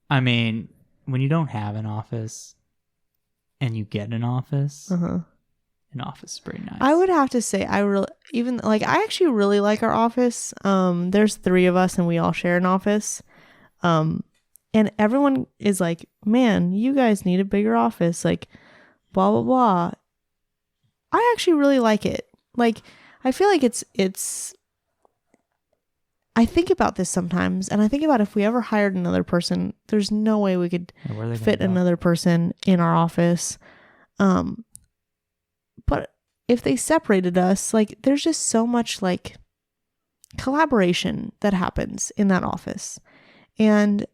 I mean, when you don't have an office and you get an office, an office is pretty nice. I would have to say I actually really like our office. There's 3 of us and we all share an office. And everyone is like, man, you guys need a bigger office, like blah blah blah. I actually really like it. Like, I feel like it's I think about this sometimes, and I think about if we ever hired another person, there's no way we could fit another person in our office. But if they separated us, like, there's just so much like collaboration that happens in that office. And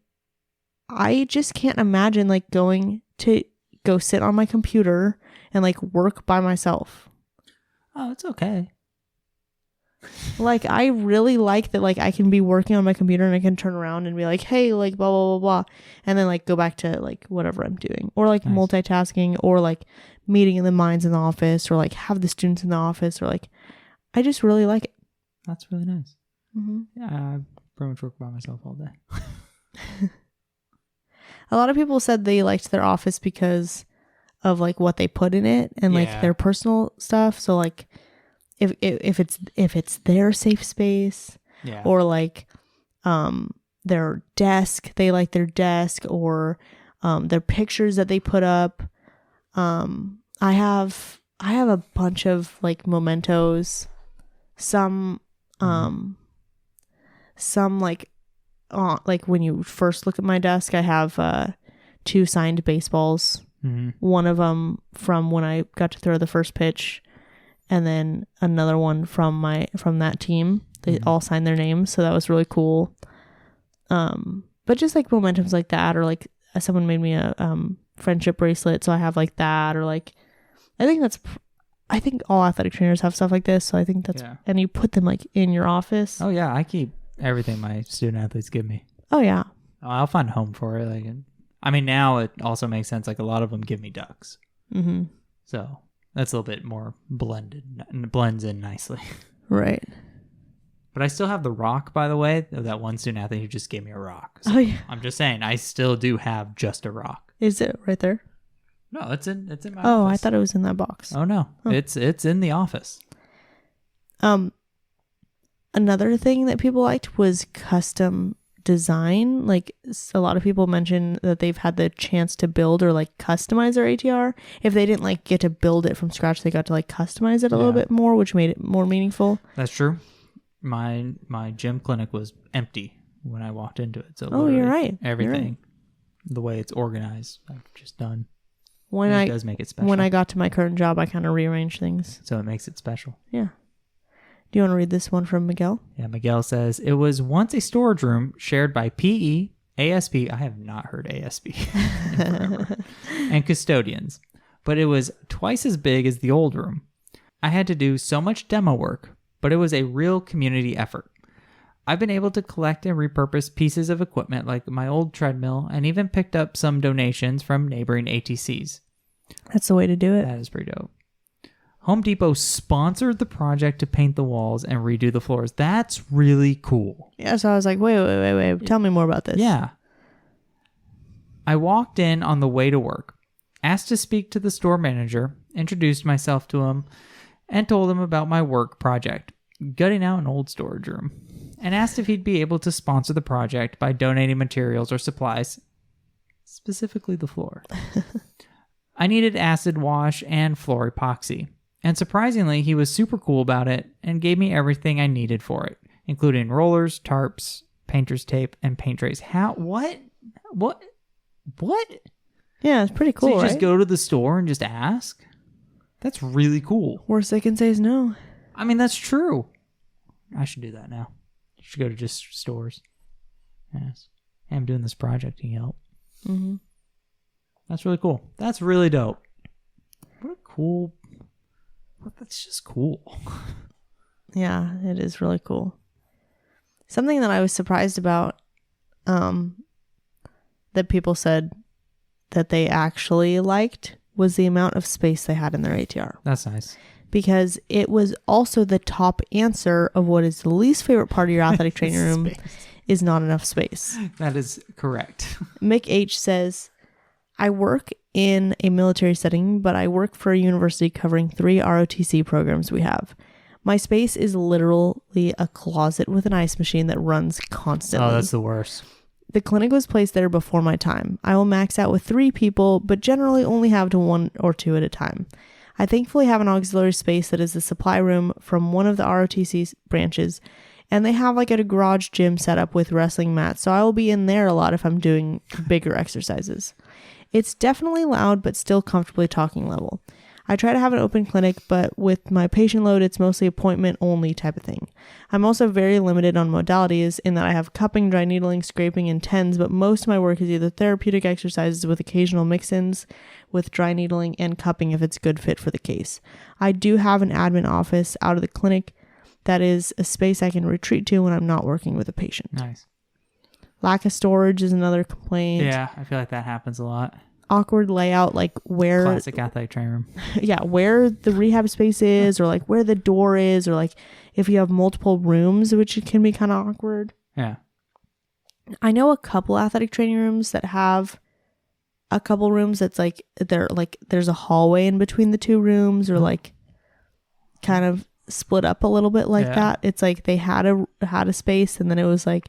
I just can't imagine like going to go sit on my computer and like work by myself. Oh, it's okay. Like, I really like that, like, I can be working on my computer and I can turn around and be like, hey, like, blah, blah, blah, blah. And then, like, go back to, like, whatever I'm doing. Or, like, multitasking. Or, like, meeting the minds in the office. Or, like, have the students in the office. Or, like, I just really like it. That's really nice. Mm-hmm. Yeah, I pretty much work by myself all day. A lot of people said they liked their office because of, like, what they put in it. And, like, their personal stuff. So, like... If it's their safe space, or like their desk. They like their desk or their pictures that they put up. I have a bunch of like mementos. Some like when you first look at my desk, I have 2 signed baseballs. Mm-hmm. One of them from when I got to throw the first pitch, and then another one from that team. They all signed their names, so that was really cool. But just like momentums like that, or like someone made me a friendship bracelet, so I have like that, or like I think all athletic trainers have stuff like this, so I think that's and you put them like in your office. Oh yeah, I keep everything my student athletes give me. Oh yeah, I'll find a home for it. Like, I mean, now it also makes sense. Like a lot of them give me ducks, so that's a little bit more blended and blends in nicely. Right. But I still have the rock, by the way, of that one student athlete who just gave me a rock. So I'm just saying, I still do have just a rock. Is it right there? No, it's in my Oh, office. I thought it was in that box. Oh no, it's in the office. Another thing that people liked was custom design. Like a lot of people mentioned that they've had the chance to build or like customize their ATR. If they didn't like get to build it from scratch, they got to like customize it a little bit more, which made it more meaningful. That's true. My gym clinic was empty when I walked into it. So you're right. Everything, the way it's organized, I've just done. It does make it special. When I got to my current job, I kind of rearranged things. So it makes it special. Yeah. Do you want to read this one from Miguel? Yeah, Miguel says, it was once a storage room shared by PE, ASP, I have not heard ASP in forever, and custodians, but it was twice as big as the old room. I had to do so much demo work, but it was a real community effort. I've been able to collect and repurpose pieces of equipment like my old treadmill and even picked up some donations from neighboring ATCs. That's the way to do it. That is pretty dope. Home Depot sponsored the project to paint the walls and redo the floors. That's really cool. Yeah, so I was like, wait. Tell me more about this. Yeah. I walked in on the way to work, asked to speak to the store manager, introduced myself to him, and told him about my work project, gutting out an old storage room, and asked if he'd be able to sponsor the project by donating materials or supplies, specifically the floor. I needed acid wash and floor epoxy, and surprisingly, he was super cool about it and gave me everything I needed for it, including rollers, tarps, painter's tape, and paint trays. What? Yeah, it's pretty cool, So you right? just go to the store and just ask? That's really cool. Worst they can say is no. I mean, that's true. I should do that now. I should go to just stores. Yes. Hey, I'm doing this project. Can you help? Mm-hmm. That's really cool. That's really dope. What a cool... That's just cool. Yeah, it is really cool. Something that I was surprised about that people said that they actually liked was the amount of space they had in their ATR. That's nice. Because it was also the top answer of what is the least favorite part of your athletic training room is not enough space. That is correct. Mick H says, I work in a military setting, but I work for a university covering 3 ROTC programs we have. My space is literally a closet with an ice machine that runs constantly. Oh, that's the worst. The clinic was placed there before my time. I will max out with 3 people, but generally only have to 1 or 2 at a time. I thankfully have an auxiliary space that is the supply room from one of the ROTC branches, and they have like a garage gym set up with wrestling mats, so I will be in there a lot if I'm doing bigger exercises. It's definitely loud, but still comfortably talking level. I try to have an open clinic, but with my patient load, it's mostly appointment only type of thing. I'm also very limited on modalities in that I have cupping, dry needling, scraping, and TENS, but most of my work is either therapeutic exercises with occasional mix-ins with dry needling and cupping if it's a good fit for the case. I do have an admin office out of the clinic that is a space I can retreat to when I'm not working with a patient. Nice. Lack of storage is another complaint. Yeah, I feel like that happens a lot. Awkward layout, like where... Classic athletic training room. Yeah, where the rehab space is, or like where the door is, or like if you have multiple rooms, which can be kind of awkward. Yeah. I know a couple athletic training rooms that have a couple rooms that's like, they're like, there's a hallway in between the 2 rooms, or like kind of split up a little bit like that. It's like they had a space, and then it was like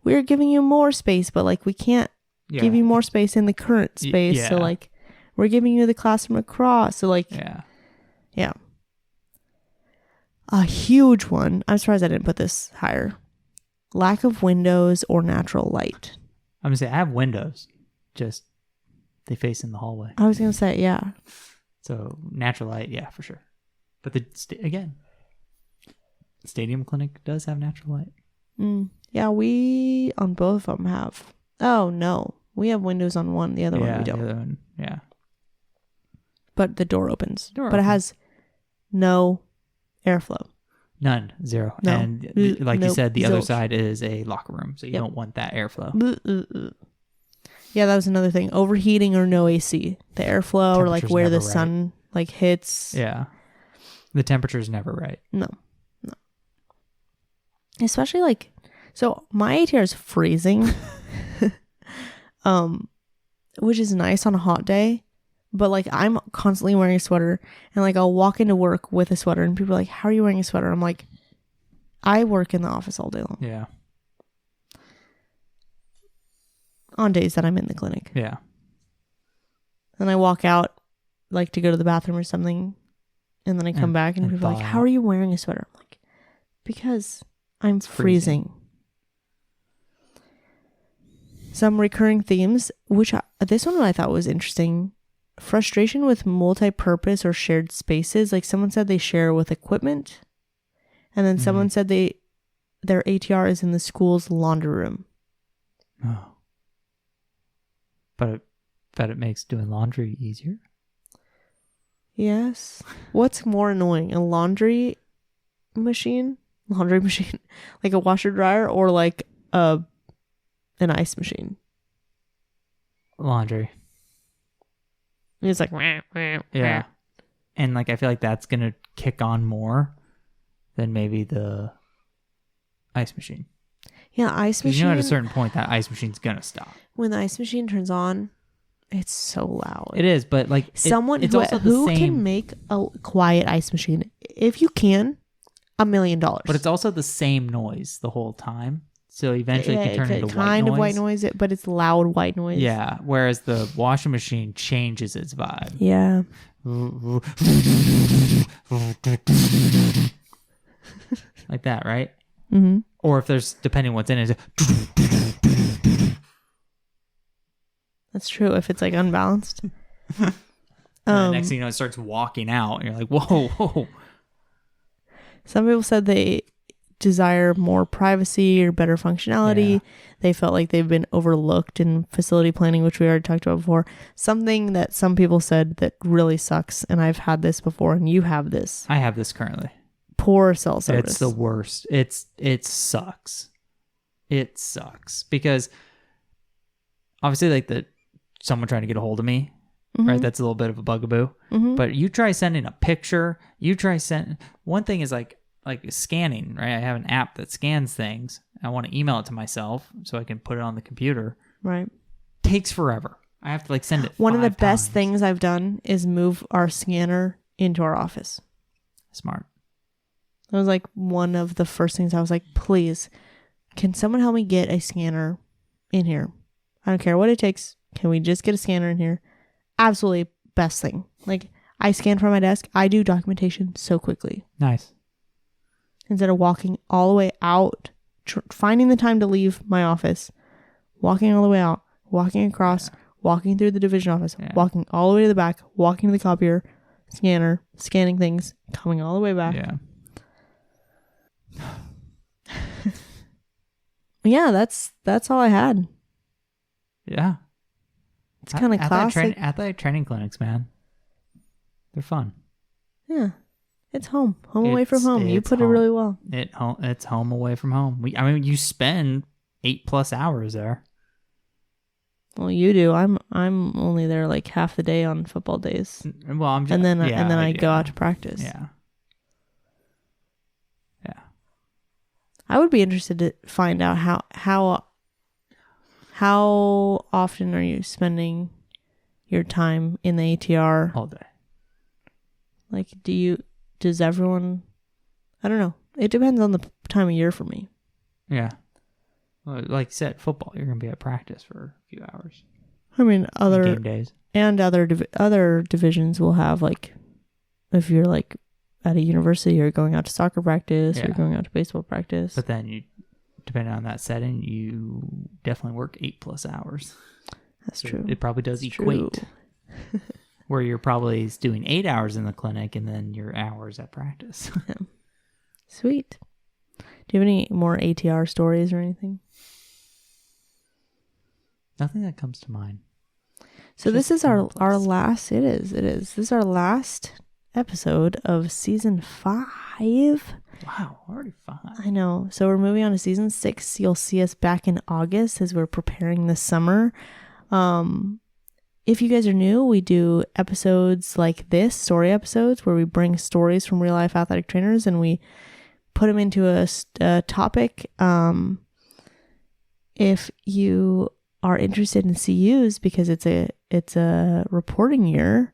we're giving you more space, but like we can't give you more space in the current space. Yeah. So like we're giving you the classroom across. So like, yeah. A huge one. I'm surprised I didn't put this higher. Lack of windows or natural light. I'm going to say I have windows. Just they face in the hallway. I was going to say, yeah. So natural light, yeah, for sure. But again, Stadium Clinic does have natural light. Yeah, we on both of them have. Oh, no. We have windows on one. The other one we don't. The other one, yeah. But the door opens. But it has no airflow. None. Zero. No. And like you said, the other side is a locker room. So you don't want that airflow. Yeah, that was another thing. Overheating or no AC. The airflow or like where the sun like hits. Yeah. The temperature's never right. No. Especially like, so my ATR is freezing. Which is nice on a hot day. But like I'm constantly wearing a sweater and like I'll walk into work with a sweater and people are like, how are you wearing a sweater? I'm like, I work in the office all day long. Yeah. On days that I'm in the clinic. Yeah. Then I walk out like to go to the bathroom or something and then I come back and people are like, how are you wearing a sweater? I'm like, because I'm freezing. Some recurring themes, which this one I thought was interesting. Frustration with multi-purpose or shared spaces. Like someone said they share with equipment. And then someone said their ATR is in the school's laundry room. Oh. But it makes doing laundry easier? Yes. What's more annoying? A laundry machine? Like a washer dryer or like an ice machine? Laundry. It's like, yeah. And like, I feel like that's going to kick on more than maybe the ice machine. Yeah, ice machine. You know, at a certain point, that ice machine's going to stop. When the ice machine turns on, it's so loud. It is, but like, someone who can make a quiet ice machine, if you can, $1 million. But it's also the same noise the whole time. So eventually it can turn into white noise. Kind of white noise, but it's loud white noise. Yeah. Whereas the washing machine changes its vibe. Yeah. Like that, right? Mm-hmm. Or if there's, depending what's in it. That's true. If it's like unbalanced. Next thing you know, it starts walking out. And you're like, whoa. Some people said they desire more privacy or better functionality. Yeah. They felt like they've been overlooked in facility planning, which we already talked about before. Something that some people said that really sucks, and I've had this before, and you have this. I have this currently. Poor cell service. It's the worst. It sucks. It sucks because obviously, like someone trying to get a hold of me, right? That's a little bit of a bugaboo. Mm-hmm. But you try sending a picture. One thing is like scanning, right? I have an app that scans things. I want to email it to myself so I can put it on the computer. Right. Takes forever. I have to like send it. One of the best things I've done is move our scanner into our office. Smart. That was like one of the first things I was like, please, can someone help me get a scanner in here? I don't care what it takes. Can we just get a scanner in here? Absolutely best thing. Like I scan from my desk. I do documentation so quickly. Nice. Instead of walking all the way out, finding the time to leave my office, walking all the way out, walking across, walking through the division office, walking all the way to the back, walking to the copier, scanner, scanning things, coming all the way back. Yeah. Yeah, that's all I had. Yeah. It's kind of classic. Athletic training clinics, man. They're fun. Yeah. It's home away from home. You put it really well. It's home away from home. You spend 8+ hours there. Well, you do. I'm only there like half the day on football days. Well, and then I go out to practice. Yeah. Yeah. I would be interested to find out how often are you spending your time in the ATR? All day. Like, does everyone, I don't know. It depends on the time of year for me. Yeah. like you said, football, you're going to be at practice for a few hours. I mean, other game days. And other divisions will have, like, if you're, like, at a university, you're going out to soccer practice, or you're going out to baseball practice. But then, depending on that setting, you definitely work 8+ hours. That's true. It probably does equate. Where you're probably doing 8 hours in the clinic and then your hours at practice. Yeah. Sweet. Do you have any more ATR stories or anything? Nothing that comes to mind. So this is our last. It is. This is our last episode of season 5. Wow, already 5. I know. So we're moving on to season 6. You'll see us back in August as we're preparing this summer. If you guys are new, we do episodes like this, story episodes, where we bring stories from real life athletic trainers and we put them into a topic. If you are interested in CUs, because it's a reporting year,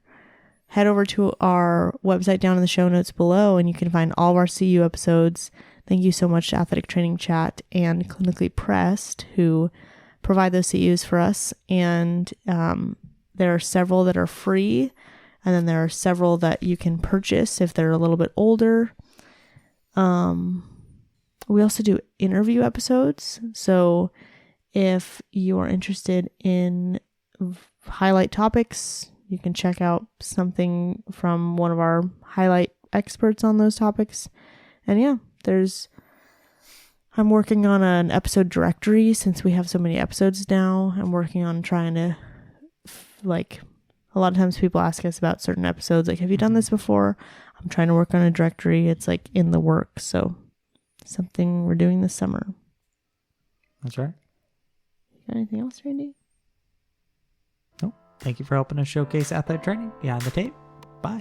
head over to our website down in the show notes below and you can find all of our CU episodes. Thank you so much to Athletic Training Chat and Clinically Pressed, who provide those CUs for us. And there are several that are free, and then there are several that you can purchase if they're a little bit older. We also do interview episodes. So if you are interested in highlight topics, you can check out something from one of our highlight experts on those topics. And yeah, I'm working on an episode directory since we have so many episodes now. I'm working on trying to, like, a lot of times people ask us about certain episodes, like, have you done this before? I'm trying to work on a directory. It's like in the works. So something we're doing this summer. That's right. Got anything else, Randy? Nope. Thank you for helping us showcase athletic training behind the tape. Bye.